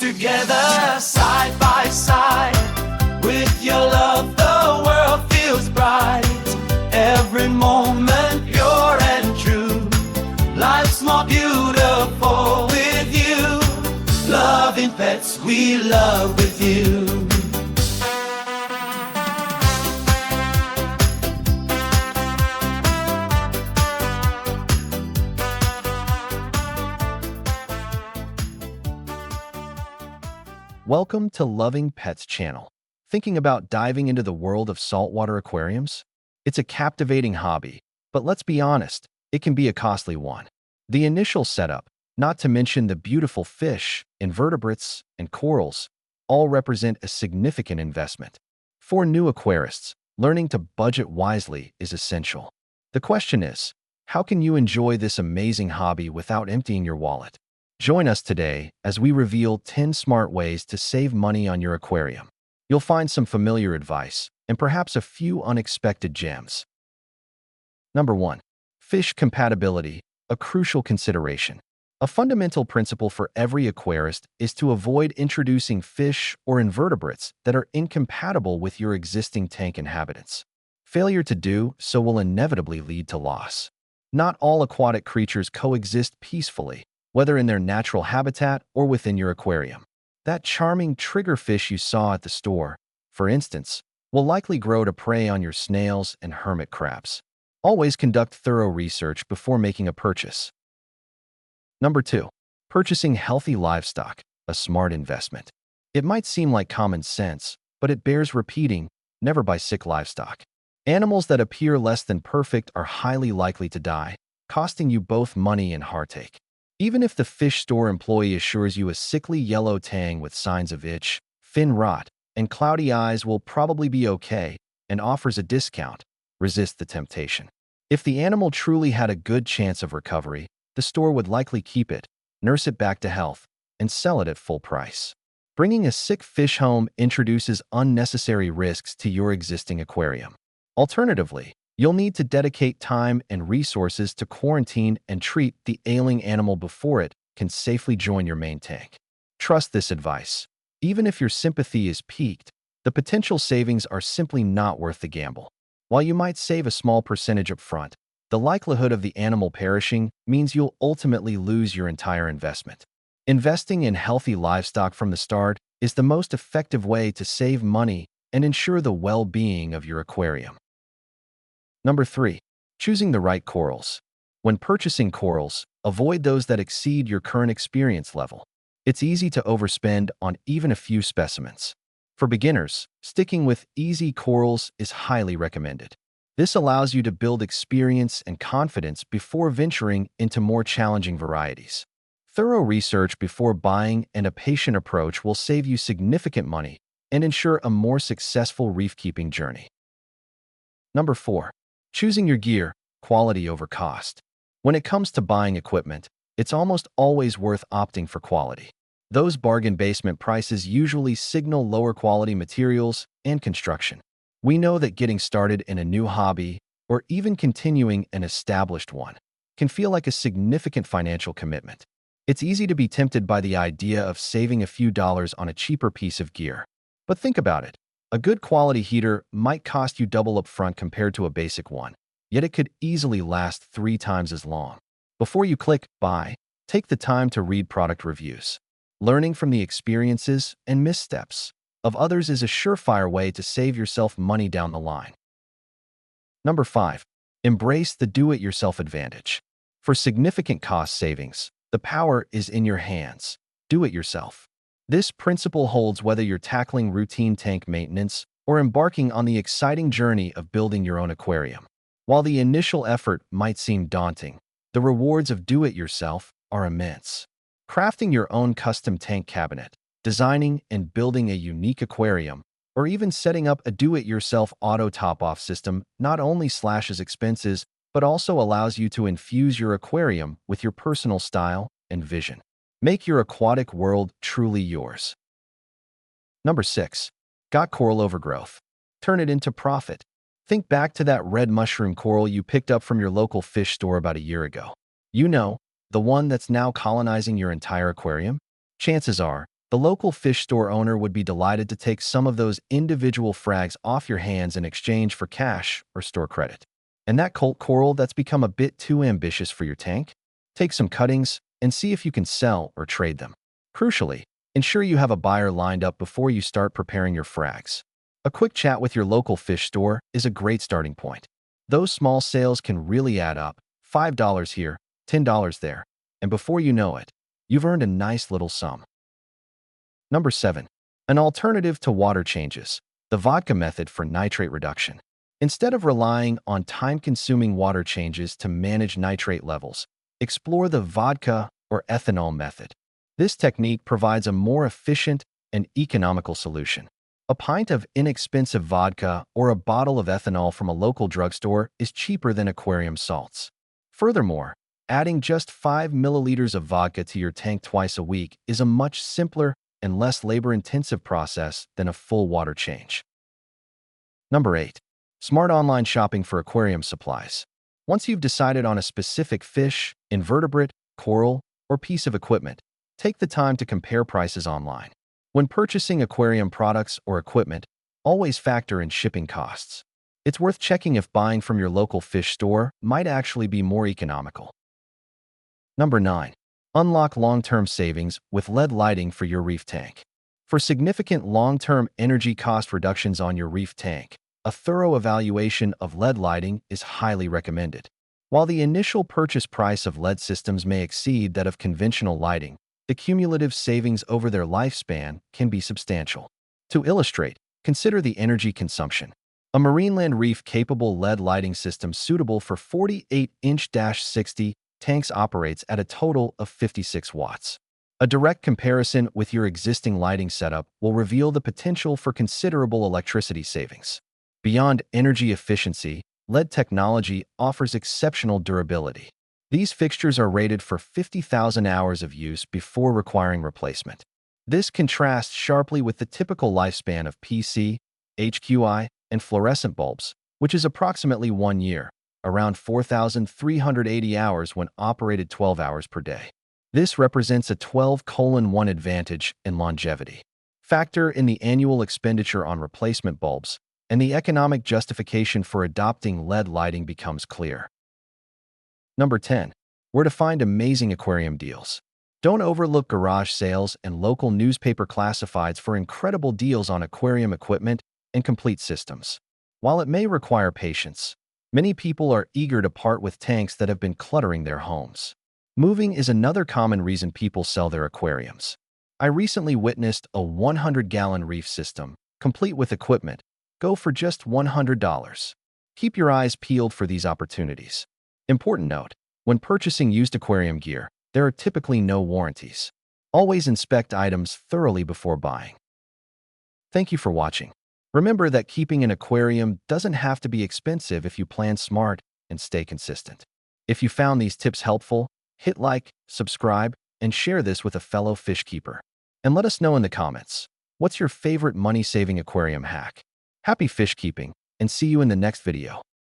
together, side by side. With your love, the world feels bright. Every moment pure and true. Life's more beautiful with you. Loving pets, we love with you. Welcome to Loving Pets channel. Thinking about diving into the world of saltwater aquariums? It's a captivating hobby, but let's be honest, it can be a costly one. The initial setup, not to mention the beautiful fish, invertebrates, and corals, all represent a significant investment. For new aquarists, learning to budget wisely is essential. The question is, how can you enjoy this amazing hobby without emptying your wallet? Join us today as we reveal 10 smart ways to save money on your aquarium. You'll find some familiar advice and perhaps a few unexpected gems. Number 1. Fish compatibility, a crucial consideration. A fundamental principle for every aquarist is to avoid introducing fish or invertebrates that are incompatible with your existing tank inhabitants. Failure to do so will inevitably lead to loss. Not all aquatic creatures coexist peacefully, whether in their natural habitat or within your aquarium. That charming triggerfish you saw at the store, for instance, will likely grow to prey on your snails and hermit crabs. Always conduct thorough research before making a purchase. Number 2. Purchasing healthy livestock, a smart investment. It might seem like common sense, but it bears repeating: never buy sick livestock. Animals that appear less than perfect are highly likely to die, costing you both money and heartache. Even if the fish store employee assures you a sickly yellow tang with signs of itch, fin rot, and cloudy eyes will probably be okay and offers a discount, resist the temptation. If the animal truly had a good chance of recovery, the store would likely keep it, nurse it back to health, and sell it at full price. Bringing a sick fish home introduces unnecessary risks to your existing aquarium. Alternatively, you'll need to dedicate time and resources to quarantine and treat the ailing animal before it can safely join your main tank. Trust this advice. Even if your sympathy is piqued, the potential savings are simply not worth the gamble. While you might save a small percentage up front, the likelihood of the animal perishing means you'll ultimately lose your entire investment. Investing in healthy livestock from the start is the most effective way to save money and ensure the well-being of your aquarium. Number 3. Choosing the right corals. When purchasing corals, avoid those that exceed your current experience level. It's easy to overspend on even a few specimens. For beginners, sticking with easy corals is highly recommended. This allows you to build experience and confidence before venturing into more challenging varieties. Thorough research before buying and a patient approach will save you significant money and ensure a more successful reef-keeping journey. Number 4. Choosing your gear, quality over cost. When it comes to buying equipment, it's almost always worth opting for quality. Those bargain basement prices usually signal lower quality materials and construction. We know that getting started in a new hobby, or even continuing an established one, can feel like a significant financial commitment. It's easy to be tempted by the idea of saving a few dollars on a cheaper piece of gear. But think about it. A good quality heater might cost you double up front compared to a basic one, yet it could easily last 3 times as long. Before you click buy, take the time to read product reviews. Learning from the experiences and missteps of others is a surefire way to save yourself money down the line. Number 5. Embrace the do-it-yourself advantage. For significant cost savings, the power is in your hands. Do it yourself. This principle holds whether you're tackling routine tank maintenance or embarking on the exciting journey of building your own aquarium. While the initial effort might seem daunting, the rewards of do-it-yourself are immense. Crafting your own custom tank cabinet, designing and building a unique aquarium, or even setting up a do-it-yourself auto top-off system not only slashes expenses, but also allows you to infuse your aquarium with your personal style and vision. Make your aquatic world truly yours. Number 6. Got coral overgrowth. Turn it into profit. Think back to that red mushroom coral you picked up from your local fish store about a year ago. You know, the one that's now colonizing your entire aquarium? Chances are, The local fish store owner would be delighted to take some of those individual frags off your hands in exchange for cash or store credit. And that colt coral that's become a bit too ambitious for your tank? Take some cuttings and see if you can sell or trade them. Crucially, ensure you have a buyer lined up before you start preparing your frags. A quick chat with your local fish store is a great starting point. Those small sales can really add up, $5 here, $10 there, and before you know it, you've earned a nice little sum. Number 7. An alternative to water changes, the Vodka method for nitrate reduction. Instead of relying on time-consuming water changes to manage nitrate levels, explore the vodka or ethanol method. This technique provides a more efficient and economical solution. A pint of inexpensive vodka or a bottle of ethanol from a local drugstore is cheaper than aquarium salts. Furthermore, adding just 5 milliliters of vodka to your tank twice a week is a much simpler and less labor-intensive process than a full water change. Number 8. Smart online shopping for aquarium supplies. Once you've decided on a specific fish, invertebrate, coral, or piece of equipment, take the time to compare prices online. When purchasing aquarium products or equipment, always factor in shipping costs. It's worth checking if buying from your local fish store might actually be more economical. Number 9. Unlock long-term savings with LED lighting for your reef tank. For significant long-term energy cost reductions on your reef tank, a thorough evaluation of LED lighting is highly recommended. While the initial purchase price of LED systems may exceed that of conventional lighting, the cumulative savings over their lifespan can be substantial. To illustrate, consider the energy consumption. A marineland reef-capable LED lighting system suitable for 48-inch-60 tanks operates at a total of 56 watts. A direct comparison with your existing lighting setup will reveal the potential for considerable electricity savings. Beyond energy efficiency, LED technology offers exceptional durability. These fixtures are rated for 50,000 hours of use before requiring replacement. This contrasts sharply with the typical lifespan of PC, HQI, and fluorescent bulbs, which is approximately 1 year, around 4,380 hours when operated 12 hours per day. This represents a 12:1 advantage in longevity. Factor in the annual expenditure on replacement bulbs, and the economic justification for adopting LED lighting becomes clear. Number 10. Where to find amazing aquarium deals. Don't overlook garage sales and local newspaper classifieds for incredible deals on aquarium equipment and complete systems. While it may require patience, many people are eager to part with tanks that have been cluttering their homes. Moving is another common reason people sell their aquariums. I recently witnessed a 100-gallon reef system, complete with equipment, go for just $100. Keep your eyes peeled for these opportunities. Important note, when purchasing used aquarium gear, there are typically no warranties. Always inspect items thoroughly before buying. Thank you for watching. Remember that keeping an aquarium doesn't have to be expensive if you plan smart and stay consistent. If you found these tips helpful, hit like, subscribe, and share this with a fellow fish keeper. And let us know in the comments, what's your favorite money-saving aquarium hack? Happy fish keeping, and see you in the next video.